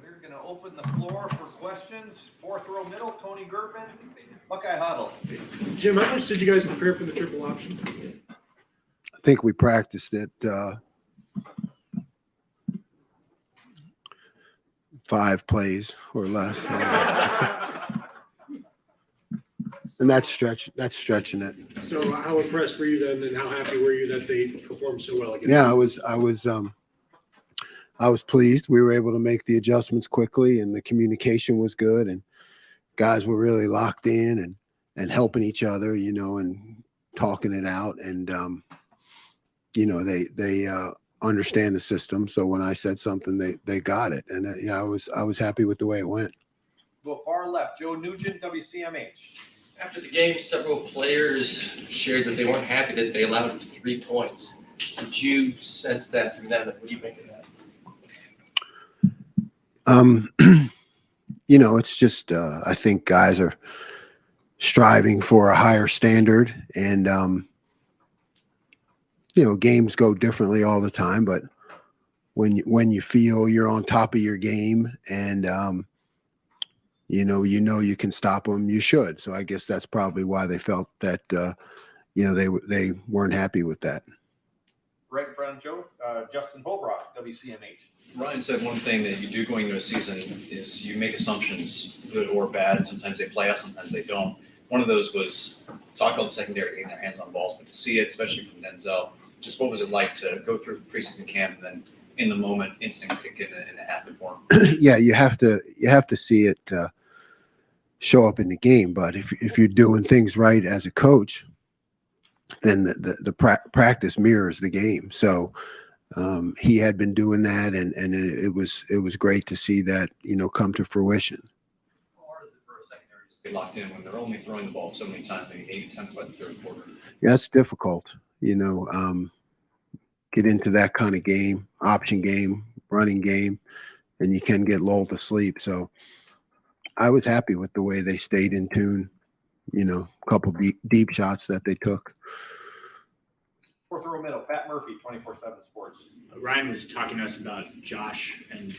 We're going to open the floor for questions. Fourth row middle, Tony Gertman, Buckeye Huddle. Jim, how much did you guys prepare for the triple option? I think we practiced it 5 plays or less. And that's stretching it. So how impressed were you then, and how happy were you that they performed so well against Yeah, you? I was pleased. We were able to make the adjustments quickly, and the communication was good, and guys were really locked in and helping each other, and talking it out. And they understand the system. So when I said something, they got it, and I was happy with the way it went. Go far left, Joe Nugent, WCMH. After the game, several players shared that they weren't happy that they allowed 3 points. Did you sense that from them? What do you make of that? It's just I think guys are striving for a higher standard, and games go differently all the time. But when you feel you're on top of your game, and you can stop them, you should. So I guess that's probably why they felt that they weren't happy with that. Right in front of Joe, Justin Holbrook, WCMH. Ryan said one thing that you do going into a season is you make assumptions, good or bad. Sometimes they play out, sometimes they don't. One of those was talk about the secondary getting their hands on balls, but to see it, especially from Denzel, just what was it like to go through preseason camp and then in the moment instincts kick in and it happened for him? Yeah, you have to see it show up in the game. But if you're doing things right as a coach, then the practice mirrors the game. So he had been doing that, and it was great to see that come to fruition. How hard is it for a secondary to stay locked in when they're only throwing the ball so many times, maybe 8 times by the third quarter? Yeah, it's difficult. Get into that kind of game, option game, running game, and you can get lulled to sleep. So I was happy with the way they stayed in tune. A couple deep shots that they took. Fourth row middle, Pat Murphy, 24/7 Sports. Ryan was talking to us about Josh, and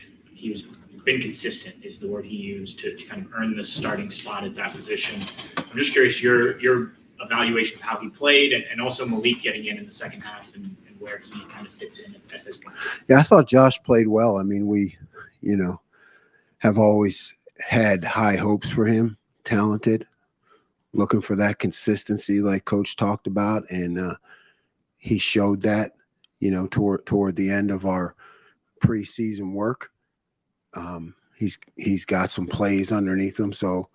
been consistent is the word he used to kind of earn the starting spot at that position. I'm just curious your evaluation of how he played, and also Malik getting in the second half and where he kind of fits in at this point. Yeah, I thought Josh played well. I mean, we, have always had high hopes for him, talented, looking for that consistency like Coach talked about, and he showed that, toward the end of our preseason work. He's got some plays underneath him, so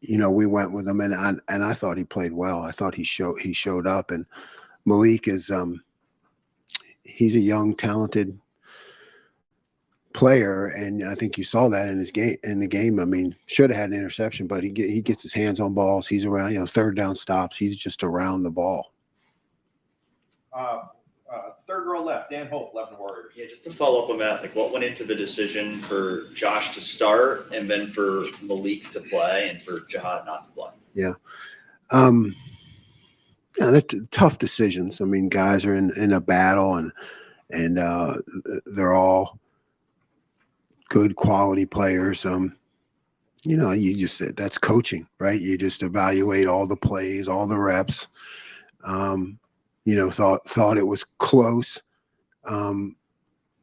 we went with him, and I thought he played well. I thought he showed up, and Malik is he's a young, talented player, and I think you saw that in the game. I mean, should have had an interception, but he gets his hands on balls. He's around, third down stops. He's just around the ball. Third row left, Dan Hope, Lebanon Warriors. Yeah, just to follow up on that, what went into the decision for Josh to start and then for Malik to play and for Jihad not to play? Yeah. They're tough decisions. I mean, guys are in a battle, and they're all good quality players. That's coaching, right? You just evaluate all the plays, all the reps. Thought it was close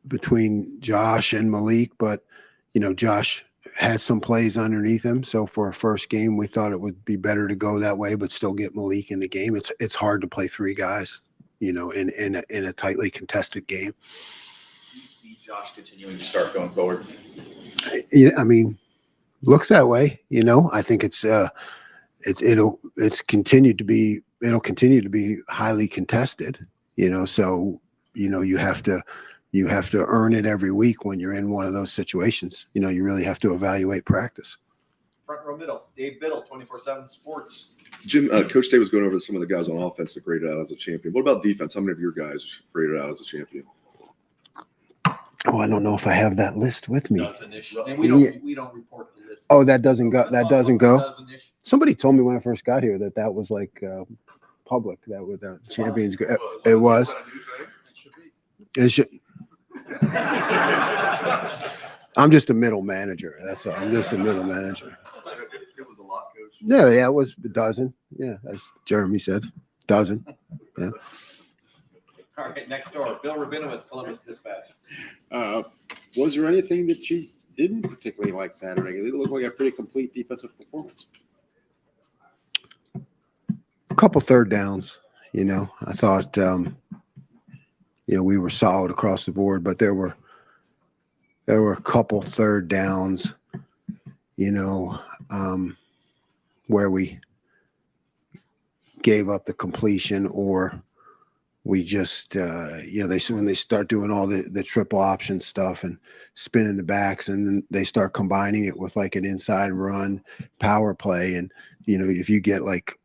between Josh and Malik, but Josh has some plays underneath him. So for a first game, we thought it would be better to go that way, but still get Malik in the game. It's hard to play 3 guys, in a tightly contested game. Do you see Josh continuing to start going forward? I mean, looks that way. I think it'll continue to be highly contested. So you have to earn it every week when you're in one of those situations. You really have to evaluate practice. Front row middle, Dave Biddle, 24/7 Sports. Jim, Coach Day was going over some of the guys on offense that graded out as a champion. What about defense? How many of your guys graded out as a champion? Oh, I don't know if I have that list with me. And we don't report the list. Oh, that doesn't go. Somebody told me when I first got here that was like public. That with the champions. It was. It should. I'm just a middle manager. That's all. I'm just a middle manager. It was a lot, coach. Yeah, it was a dozen. Yeah, as Jeremy said, dozen. Yeah. All right, next door, Bill Rabinowitz, Columbus Dispatch. Was there anything that you didn't particularly like Saturday? It looked like a pretty complete defensive performance. A couple third downs, I thought, we were solid across the board, but there were a couple third downs, where we gave up the completion, or we just, when they start doing all the triple option stuff and spinning the backs, and then they start combining it with like an inside run power play. And, if you get like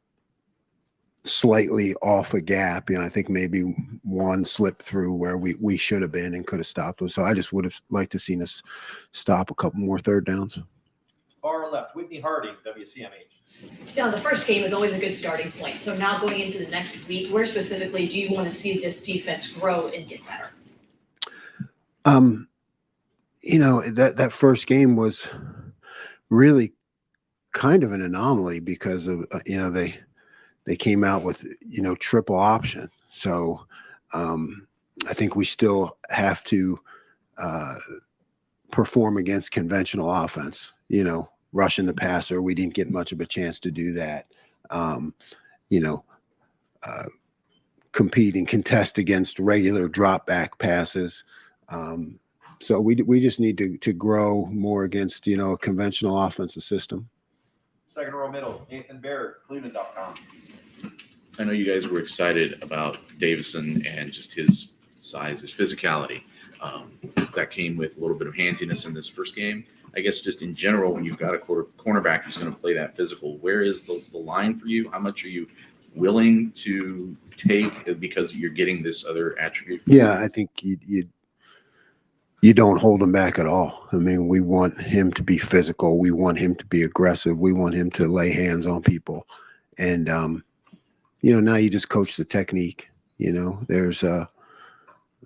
slightly off a gap, I think maybe one slipped through where we should have been and could have stopped them. So I just would have liked to seen us stop a couple more third downs. Far left, Whitney Harding, WCMH. The first game is always a good starting point. So now going into the next week, where specifically do you want to see this defense grow and get better? That first game was really kind of an anomaly because of, they came out with, triple option. So I think we still have to perform against conventional offense, rushing the passer. We didn't get much of a chance to do that. Compete and contest against regular drop back passes. So we just need to grow more against, a conventional offensive system. Second row middle, Nathan Baird, Cleveland.com. I know you guys were excited about Davison and just his size, his physicality. That came with a little bit of handsiness in this first game. I guess just in general, when you've got a cornerback who's going to play that physical, where is the line for you? How much are you willing to take because you're getting this other attribute? Yeah, I think you don't hold him back at all. I mean, we want him to be physical. We want him to be aggressive. We want him to lay hands on people. And, now you just coach the technique. There's a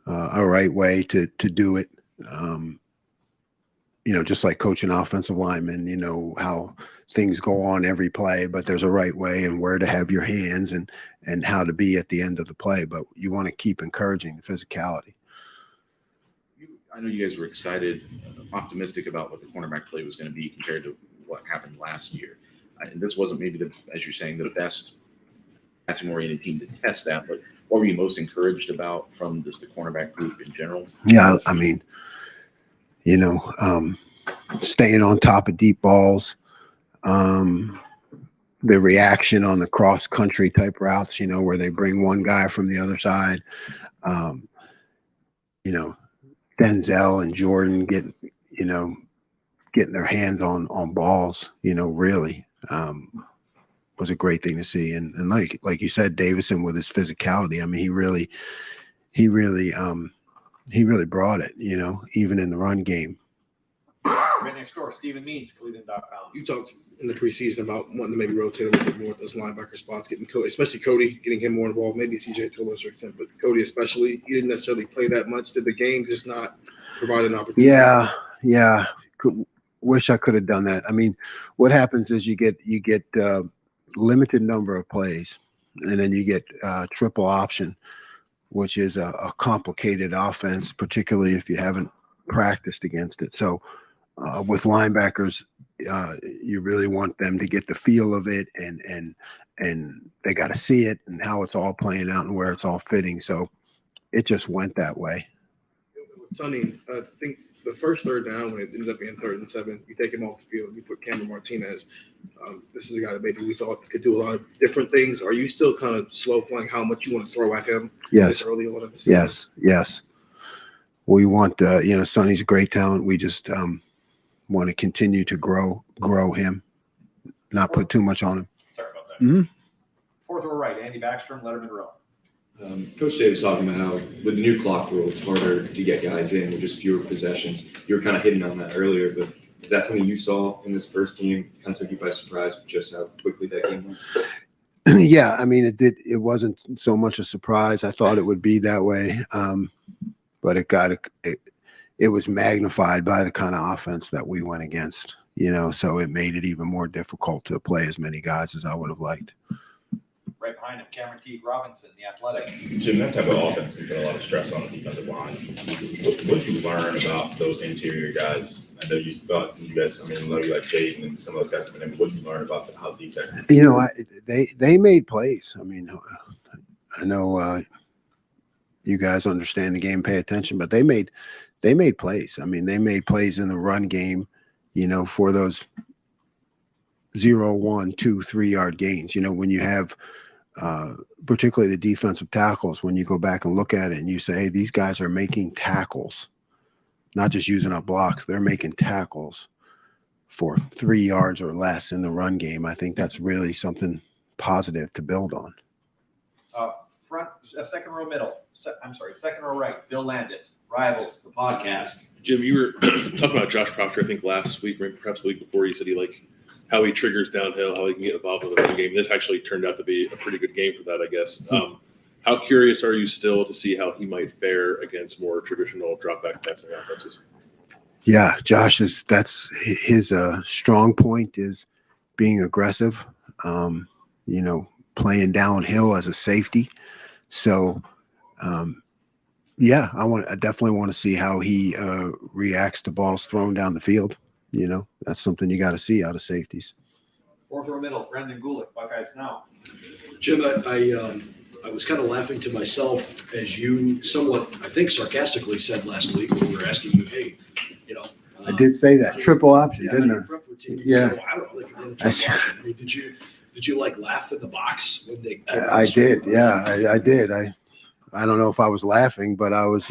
right way to do it. Just like coaching offensive linemen, how things go on every play, but there's a right way and where to have your hands and how to be at the end of the play. But you want to keep encouraging the physicality. I know you guys were excited, optimistic about what the cornerback play was going to be compared to what happened last year. And this wasn't maybe, as you're saying, the best passing-oriented team to test that, but what were you most encouraged about from just the cornerback group in general? Yeah, I mean, staying on top of deep balls, the reaction on the cross-country type routes, where they bring one guy from the other side, Denzel and Jordan getting their hands on balls, really was a great thing to see. And like you said, Davison with his physicality, I mean, he really brought it, even in the run game. Right next door, Stephen Means, Cleveland.com. You talked in the preseason about wanting to maybe rotate a little bit more at those linebacker spots, getting Cody, especially Cody, getting him more involved, maybe CJ to a lesser extent, but Cody especially, he didn't necessarily play that much. Did the game just not provide an opportunity? Yeah. Wish I could have done that. I mean, what happens is you get limited number of plays, and then you get triple option, which is a complicated offense, particularly if you haven't practiced against it. So with linebackers, you really want them to get the feel of it, and they got to see it and how it's all playing out and where it's all fitting. So it just went that way. Sonny, I think the first third down, when it ends up being 3rd and 7, you take him off the field, you put Cameron Martinez. This is a guy that maybe we thought could do a lot of different things. Are you still kind of slow playing how much you want to throw at him? Yes. Early on in the season? Yes. We want, Sonny's a great talent. We just want to continue to grow him, not put too much on him. Sorry about that. Mm-hmm. Fourth row right, Andy Backstrom, Letterman Row. Coach Davis talking about how with the new clock rule, it's harder to get guys in with just fewer possessions. You were kind of hitting on that earlier, but is that something you saw in this first game? Kind of took you by surprise with just how quickly that game went? Yeah, I mean, it wasn't so much a surprise. I thought it would be that way, but it was magnified by the kind of offense that we went against, so it made it even more difficult to play as many guys as I would have liked. Right behind him, Cameron T. Robinson, the athletic. Jim, that type of offense can put a lot of stress on the defensive line. What did you learn about those interior guys? I know you thought you guys, I know you like Jaden and some of those guys have been in, but what did you learn about how deep that? They made plays. I know you guys understand the game, pay attention, but they made plays. They made plays in the run game, for those 0, 1, 2, 3 yard gains. When you have particularly the defensive tackles, when you go back and look at it and you say, hey, these guys are making tackles, not just using up blocks, they're making tackles for 3 yards or less in the run game. I think that's really something positive to build on. Second row middle. Second row right. Bill Landis, Rivals, the podcast. Jim, you were talking about Josh Proctor, I think last week, or perhaps the week before. You said how he triggers downhill, how he can get involved in the run game. This actually turned out to be a pretty good game for that, I guess. How curious are you still to see how he might fare against more traditional drop back passing offenses? Yeah, Josh that's his strong point is being aggressive. Playing downhill as a safety. So, I definitely want to see how he reacts to balls thrown down the field. That's something you got to see out of safeties. Fourth row middle, Brendan Gulick, Buckeyes Now. Jim, I was kind of laughing to myself as you somewhat, I think, sarcastically said last week when we were asking you, hey, I did say that triple option, didn't I? Yeah. So, I don't know. They could run a triple option. Did you laugh in the box when they? I did. Yeah, I did. I don't know if I was laughing, but I was,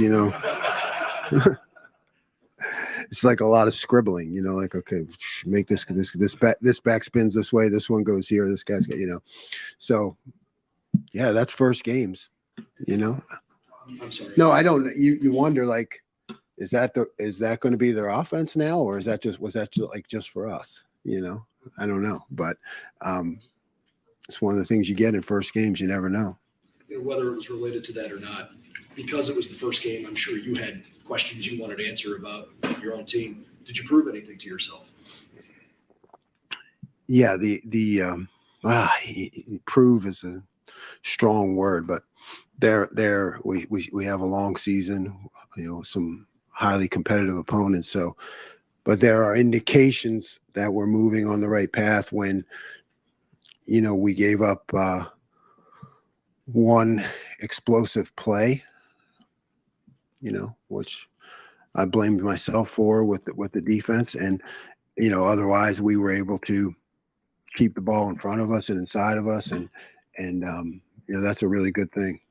it's like a lot of scribbling, okay, make this back spins this way. This one goes here. This guy's got, so yeah, that's first games, I'm sorry. No, I don't. You wonder, is that going to be their offense now, or was that just for us? I don't know, but it's one of the things you get in first games. You never know. Whether it was related to that or not, because it was the first game, I'm sure you had questions you wanted to answer about your own team. Did you prove anything to yourself? Yeah, prove is a strong word, but we have a long season, some highly competitive opponents. So, but there are indications that we're moving on the right path when, we gave up one explosive play, which I blamed myself for with the defense. And, otherwise we were able to keep the ball in front of us and inside of us. And that's a really good thing.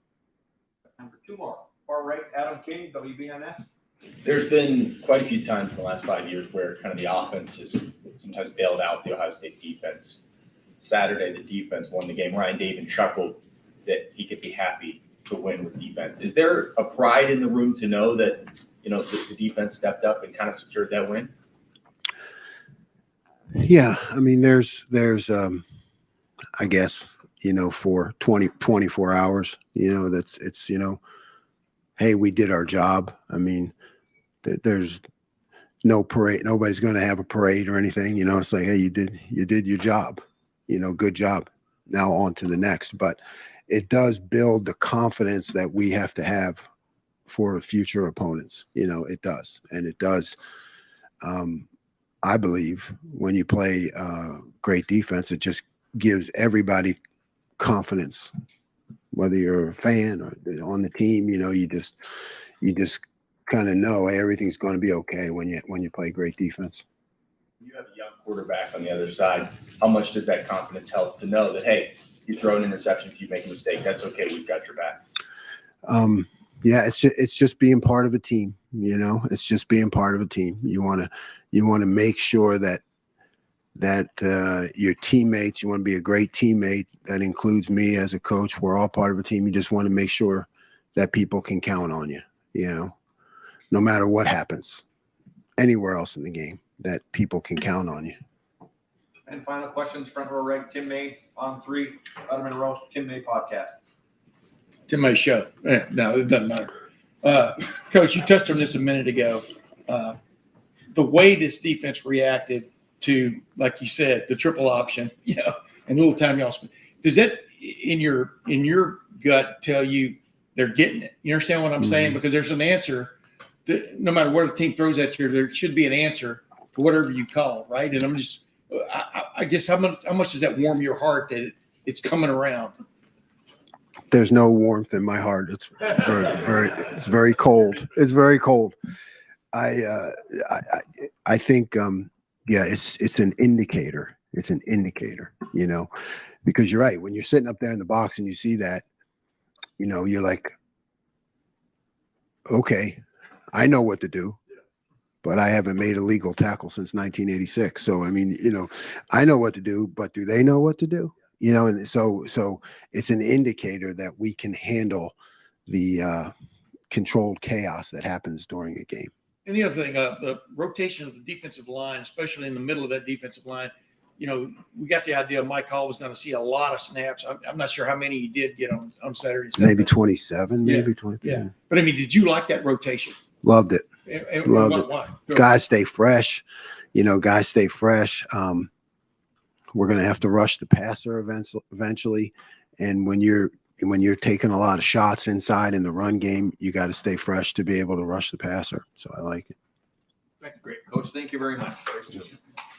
Number 2 more. Far right, Adam King, WBNS. There's been quite a few times in the last 5 years where kind of the offense has sometimes bailed out the Ohio State defense. Saturday, the defense won the game. Ryan David chuckled that he could be happy to win with defense. Is there a pride in the room to know that, the defense stepped up and kind of secured that win? Yeah. There's I guess, for 24 hours, it's, hey, we did our job. There's no parade. Nobody's going to have a parade or anything, it's like, hey, you did your job, good job. Now on to the next. But it does build the confidence that we have to have for future opponents. It does. And it does. I believe when you play great defense, it just gives everybody confidence, whether you're a fan or on the team. You just kind of know, hey, everything's going to be okay when you play great defense. You have a young quarterback on the other side. How much does that confidence help to know that, hey, you throw an interception, if you make a mistake, that's okay. We've got your back. Yeah, it's just being part of a team. It's just being part of a team. You want to make sure that your teammates, you want to be a great teammate. That includes me as a coach. We're all part of a team. You just want to make sure that people can count on you, no matter what happens anywhere else in the game, that people can count on you. And final questions, front row right, Tim May, on 3, bottom in a row, Tim May podcast. Tim May show. No, it doesn't matter. Coach, you touched on this a minute ago. the way this defense reacted to, like you said, the triple option, and little time y'all spent, does that in your gut tell you they're getting it? You understand what I'm saying? Because there's an answer to, no matter what the team throws at you, there should be an answer to whatever you call, right? And I'm just, I guess how much does that warm your heart that it's coming around? There's no warmth in my heart. It's it's very cold. It's very cold. I think, it's an indicator. It's an indicator, because you're right. When you're sitting up there in the box and you see that, you're like, okay, I know what to do, but I haven't made a legal tackle since 1986. So, I mean, I know what to do, but do they know what to do? And so it's an indicator that we can handle the controlled chaos that happens during a game. And the other thing, the rotation of the defensive line, especially in the middle of that defensive line, we got the idea Mike Hall was going to see a lot of snaps. I'm not sure how many he did get on Saturday. Maybe 27, maybe 23. Yeah. But I mean, did you like that rotation? Loved it. And Loved it. why? Guys stay fresh. Guys stay fresh. We're going to have to rush the passer eventually. And when you're taking a lot of shots inside in the run game, you got to stay fresh to be able to rush the passer. So I like it. Great, Coach. Thank you very much.